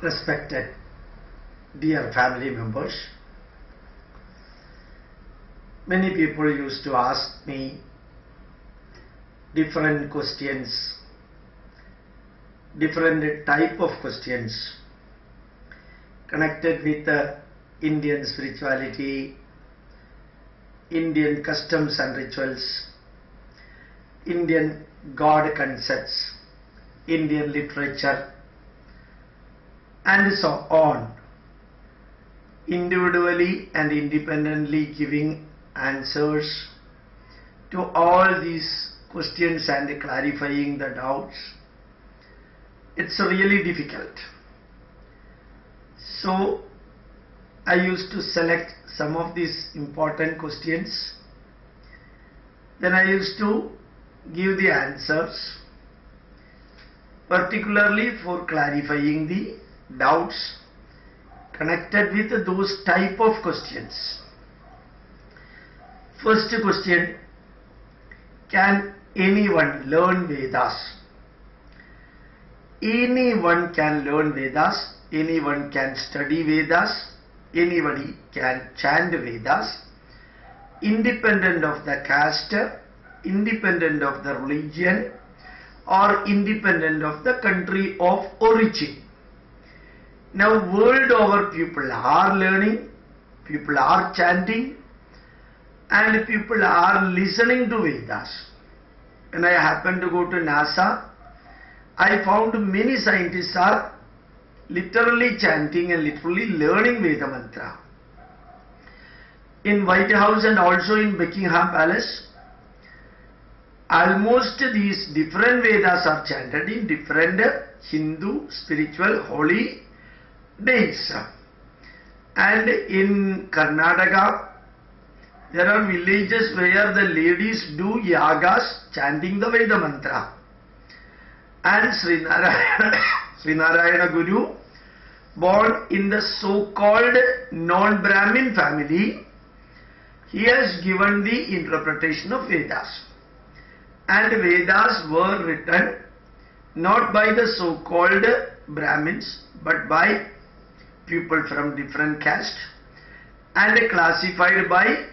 Respected dear family members, many people used to ask me different questions, different type of questions connected with Indian spirituality, Indian customs and rituals, Indian God concepts, Indian literature, and so on, individually and independently giving answers to all these questions and clarifying the doubts. It's really difficult. So I used to select some of these important questions. Then I used to give the answers, particularly for clarifying the doubts connected with those type of questions. First question: can anyone learn Vedas? Anyone can learn Vedas, anyone can study Vedas, anybody can chant Vedas, independent of the caste, independent of the religion, or independent of the country of origin. Now world over people are learning, people are chanting, and people are listening to Vedas. When I happened to go to NASA, I found many scientists are literally chanting and literally learning Veda mantra. In White House and also in Buckingham Palace, almost these different Vedas are chanted in different Hindu spiritual holy days. And in Karnataka, there are villages where the ladies do yagas chanting the Veda mantra. And Srinarayana Guru, born in the so-called non-Brahmin family, he has given the interpretation of Vedas. And Vedas were written not by the so-called Brahmins, but by people from different caste, and classified by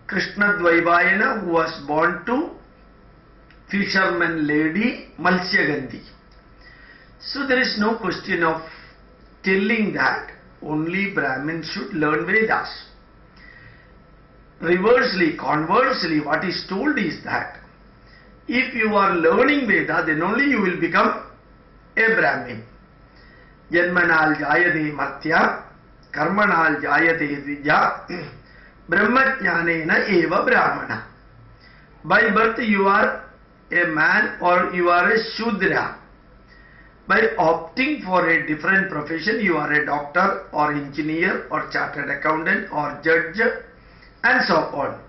Krishna Dvaivayana, who was born to fisherman lady Malsyagandhi. So there is no question of telling that only Brahmins should learn Vedas. Conversely, what is told is that if you are learning Veda, then only you will become a Brahmin. Janmanal jayate matya, karmanal jayate dvija, brahmajnanena eva brahmana. By birth you are a man or you are a Shudra. By opting for a different profession, you are a doctor or engineer or chartered accountant or judge and so on.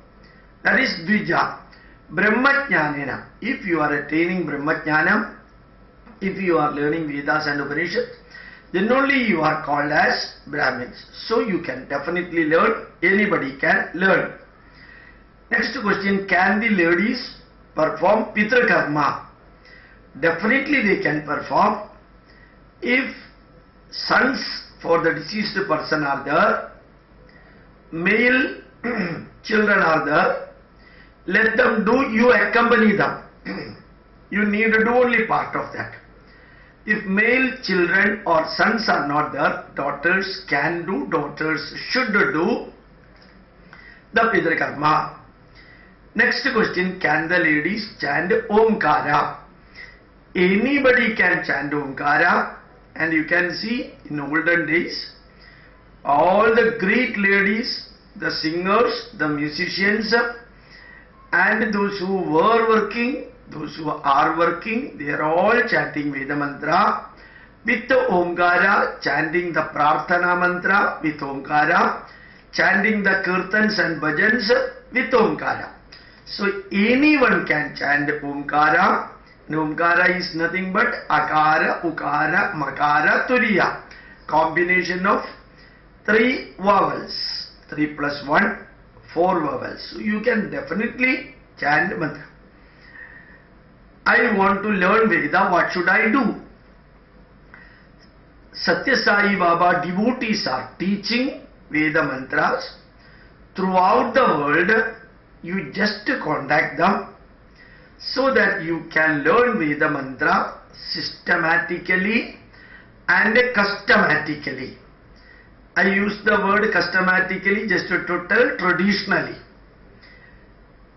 That is Dvija. Brahmajnanena. If you are attaining Brahmajnanam, if you are learning Vedas and Upanishads, then only you are called as Brahmins. So you can definitely learn, anybody can learn. Next question: can the ladies perform Pitra Karma? Definitely they can perform. If sons for the deceased person are there, male children are there, let them do, you accompany them. You need to do only part of that. If male children or sons are not there, daughters can do, daughters should do the Pitra Karma. Next question: can the ladies chant Omkara? Anybody can chant Omkara, and you can see in olden days, all the great ladies, the singers, the musicians, and those who were working, those who are working, they are all chanting Veda mantra with the Omkara, chanting the Prarthana mantra with Omkara, chanting the Kirtans and Bhajans with Omkara. So anyone can chant Omkara. And Omkara is nothing but Akara, Ukara, Makara, Turiya. Combination of 3 vowels. 3 plus 1, 4 vowels. So you can definitely chant mantra. I want to learn Veda, what should I do? Satya Sai Baba devotees are teaching Veda mantras throughout the world. You just contact them so that you can learn Veda mantra systematically and custommatically. I use the word custommatically just to tell traditionally.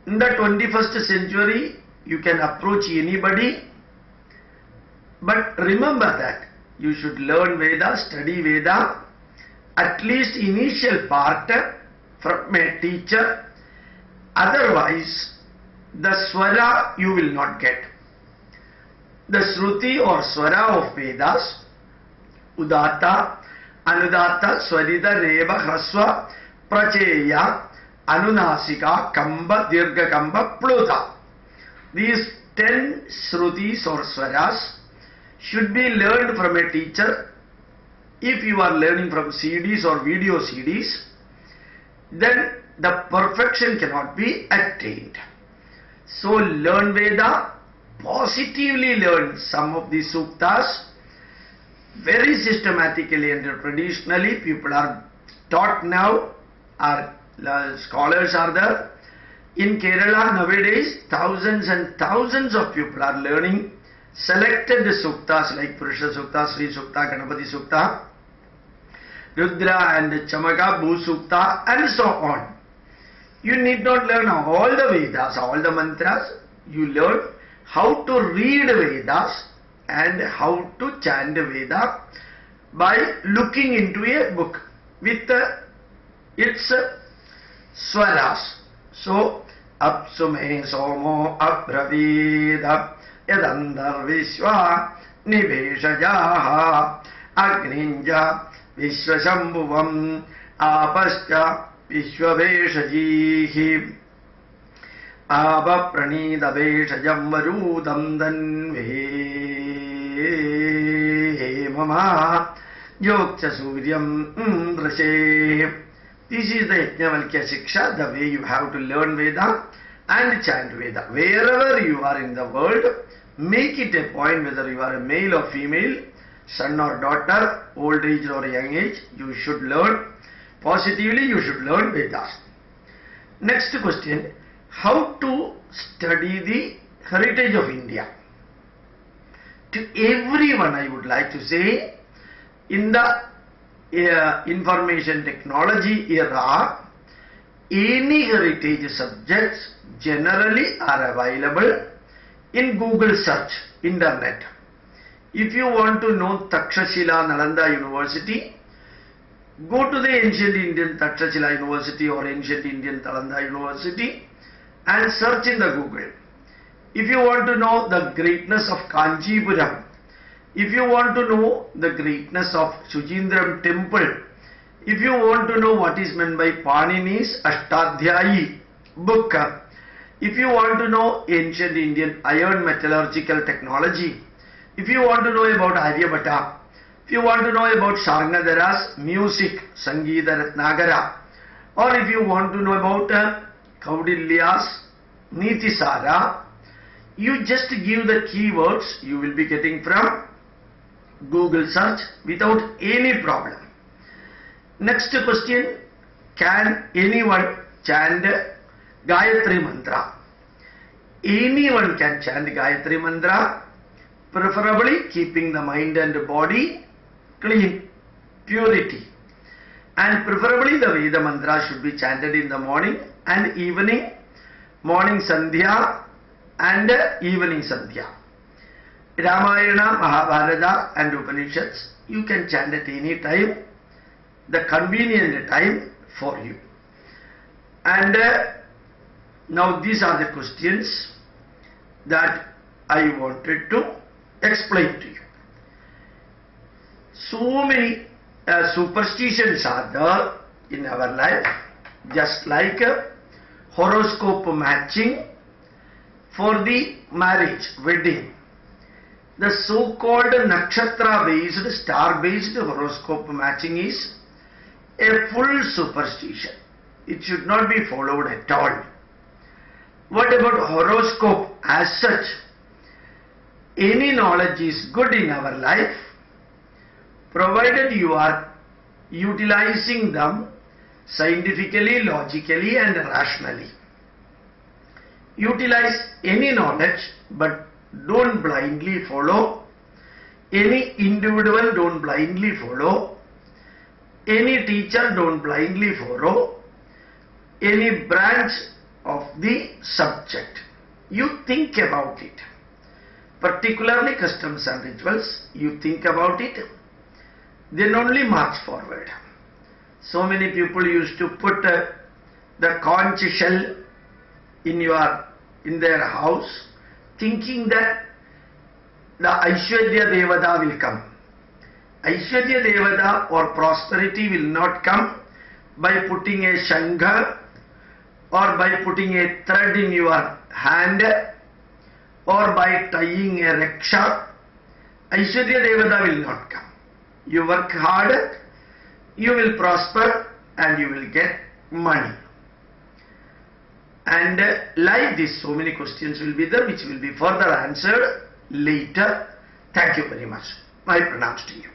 In the 21st century, you can approach anybody, but remember that you should learn Veda, study Veda, at least initial part from a teacher. Otherwise, the swara you will not get. The Shruti or swara of Vedas, Udata, Anudata, Swarida, Reva, Hraswa, Pracheya, Anunasika, Kamba, Dirgha Kamba, Pluta. These 10 Shrutis or swaras should be learned from a teacher. If you are learning from CDs or video CDs, then the perfection cannot be attained. So learn Veda, positively learn some of the suktas, very systematically and traditionally. People are taught now, our scholars are there. In Kerala nowadays, thousands and thousands of people are learning selected suktas like Purusha Sukta, Sri Sukta, Ganapati Sukta, Rudra and Chamaka, Bhu Sukta, and so on. You need not learn all the Vedas, all the mantras. You learn how to read Vedas and how to chant Veda by looking into a book with its swaras. So, Apsume Somo Abraveda Yadandar Vishwa Niveshajaha Agninja Vishwashambhuvam Apascha Vishwaveshajihi Abapranida Veshajam Varudam Danve Mama Yokcha Suryam Drashe. This is the Yajnavalkya Shiksha, the way you have to learn Veda and chant Veda. Wherever you are in the world, make it a point, whether you are a male or female, son or daughter, old age or young age, you should learn. Positively, you should learn Vedas. Next question, how to study the heritage of India? To everyone I would like to say, in the information technology era, any heritage subjects generally are available in Google search, internet. If you want to know Takshashila Nalanda University, go to the ancient Indian Takshashila University or ancient Indian Nalanda University and search in the Google. If you want to know the greatness of Kanchipuram, if you want to know the greatness of Sujindram temple, if you want to know what is meant by Panini's Ashtadhyayi book, if you want to know ancient Indian iron metallurgical technology, if you want to know about Aryabhata, if you want to know about Sarnadhara's music, Sangeeta Ratnagara, or if you want to know about Kaudilya's Nitisara, you just give the keywords, you will be getting from Google search without any problem. Next question, can anyone chant Gayatri Mantra? Anyone can chant Gayatri Mantra, preferably keeping the mind and body clean, purity. And preferably the Veda Mantra should be chanted in the morning and evening, morning Sandhya and evening Sandhya. Ramayana, Mahabharata and Upanishads, you can chant at any time, the convenient time for you. And now these are the questions that I wanted to explain to you. So many superstitions are there in our life, just like horoscope matching for the marriage, wedding. The so-called nakshatra-based, star-based horoscope matching is a full superstition. It should not be followed at all. What about horoscope as such? Any knowledge is good in our life, provided you are utilizing them scientifically, logically and rationally. Utilize any knowledge, but don't blindly follow. Any individual, don't blindly follow. Any teacher, don't blindly follow. Any branch of the subject. You think about it. Particularly customs and rituals, you think about it, then only march forward. So many people used to put the conch shell in their house, thinking that the Aishwarya Devata will come. Aishwarya Devata or prosperity will not come by putting a shanga or by putting a thread in your hand or by tying a rickshaw. Aishwarya Devata will not come. You work hard, you will prosper and you will get money. And like this, so many questions will be there which will be further answered later. Thank you very much. My pranams to you.